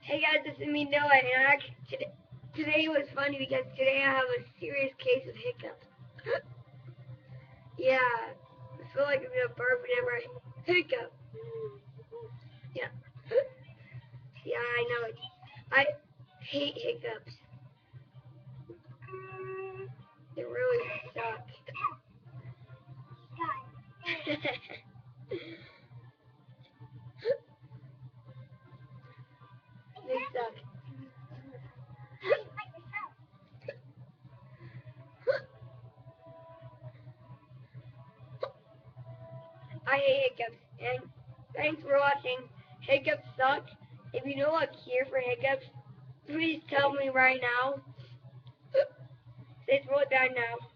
Hey guys, this is me Noah, and today was funny because today I have a serious case of hiccups. Yeah, I feel like I'm gonna burp whenever I hiccup. Yeah, yeah, I know it. I hate hiccups. They really suck. They suck. I hate hiccups, and thanks for watching. Hiccups suck. If you know a cure for hiccups, please tell me right now. Say throw it down now.